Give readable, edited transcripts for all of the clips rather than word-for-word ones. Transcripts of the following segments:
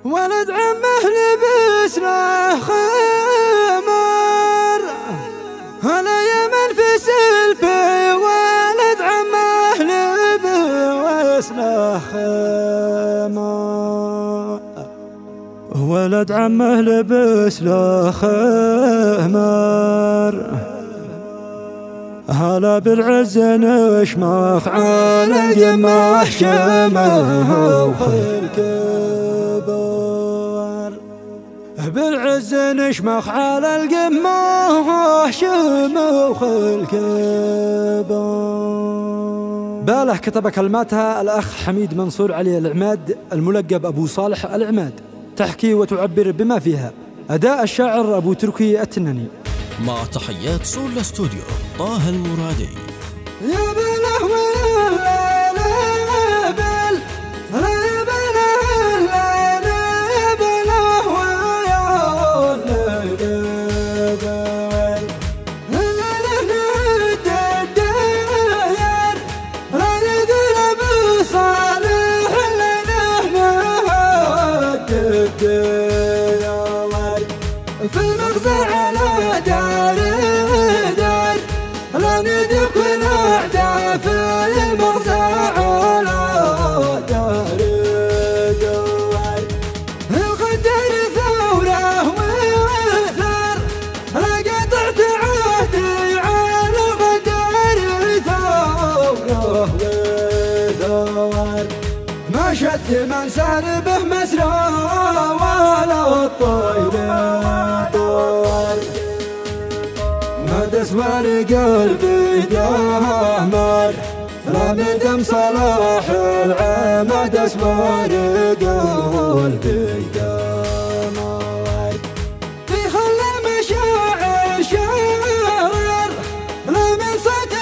ولد عمه لبس له خمار، هلا يمن في سلفي ولد عمه لبس له خمار، ولد عمه لبس له خمار، هلا بالعز نشمخ على الجماح شمه وخيل كبار، بالعز نشمخ على الجماح شمه وخيل كبار. باله كتب كلماتها الأخ حميد منصور علي العماد الملقب أبو صالح العماد، تحكي وتعبر بما فيها. أداء الشاعر أبو تركي التناني. مع تحيات سول ستوديو طه المرادي. يا بله ولا لا بل لا بله لا لا بله ويا لا بل لا نهد الديار لا يدل بصالح لنا نهد الديار في المغزى على دار دار لا ندرك نعدى في المغزى على دار دار القدر ثوره وثار لا قطعت عهدي على القدر ثوره وثار ما شد من سار به مسرى ولا الطير اسمر قلبي دمر لا ندم صلاح العمد اسمر قلبي دمر في خل المشاعر شرر لا من صوت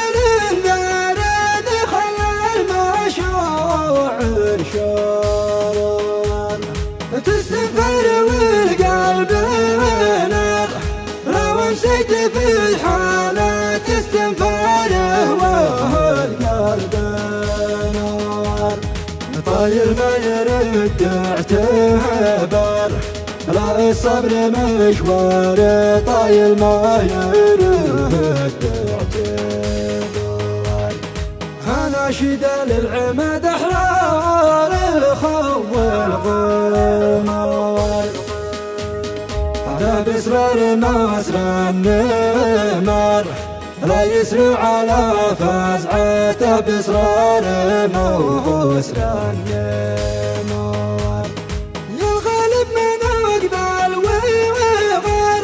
النار دخل المشاعر شرر تستنفر والقلب نار لو مسيت في الحالات استنفاره والقلب نار طاير ما يرد اعتبر لا الصبر مشوار طاير ما يرد اعتبر انا شدة للعماد احرار الخو والغمار لا بإصرار نصر النمر لا يسرع على فزعته بإصرار نصر النمر يا الغالب من أقبل ويغر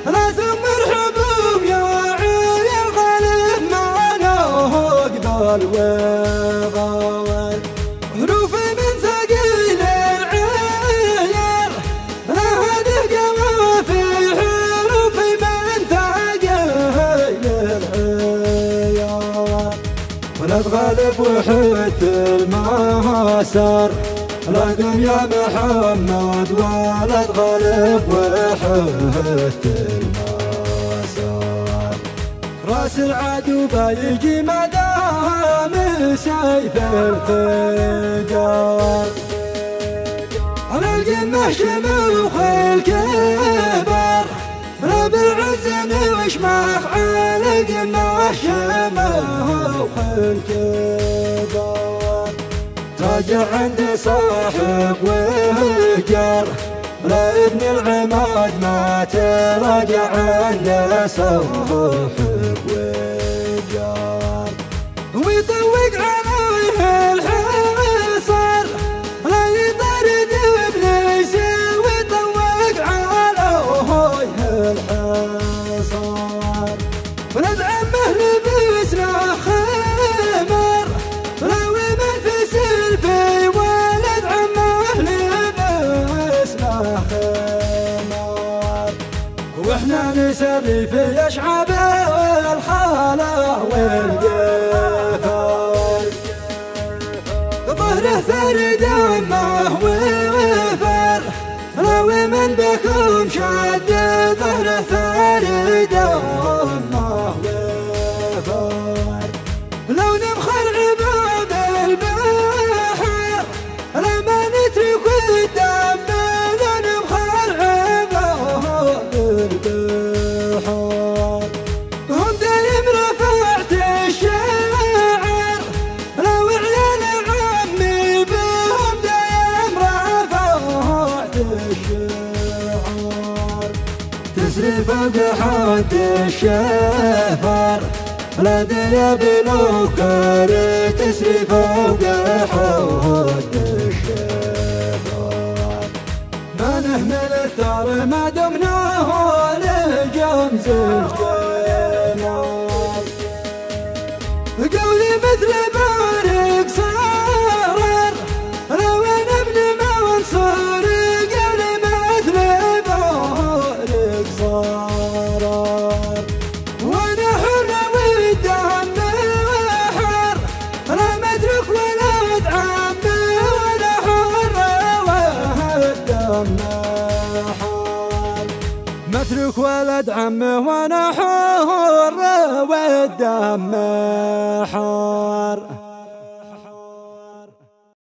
لا ثم الحبوب يا عيل يا الغالب من أقبل ويغر حروف من ثقيل العيار لا هذه في حروف من ثقيل العيار ولا تغالب وحدت المسار لا قم يا محمد ولا تغالب وحدت المسار راس العدو بيجي مدام سيف الفجار على الجمة شموخ الكبار لا بالعز نشمخ على الجمة شموخ الكبار راجع عندي صاحب وجار لا ابن العماد ما تراجع عنده صاحب وجار ويطوق عليه الحصار لا يطرد ابليس ويطوق عليه الحصار ولد عمه لبس له خمار لا ومن في سلفي ولد عمه لبس له خمار واحنا نسري في اشعاب الخاله والقفار ظهره ثري دمه وفر لا ومن بكم شد ظهره ثري دمه وفر لو نبخر عباب البحر لما نترك الدم ود الشفر الذي يبلغ تسري فوق حود الشفر. ما نهمل الثار ما دمناه لجمز الجنان. قولي مثل بارق صارر لو نبن منصور. قولي مثل بارق صارر وانا حر والدم حر. لا مترك ولد عمي وانا حر والدم حر. مترك ولد عمه وانا حر والدم حار.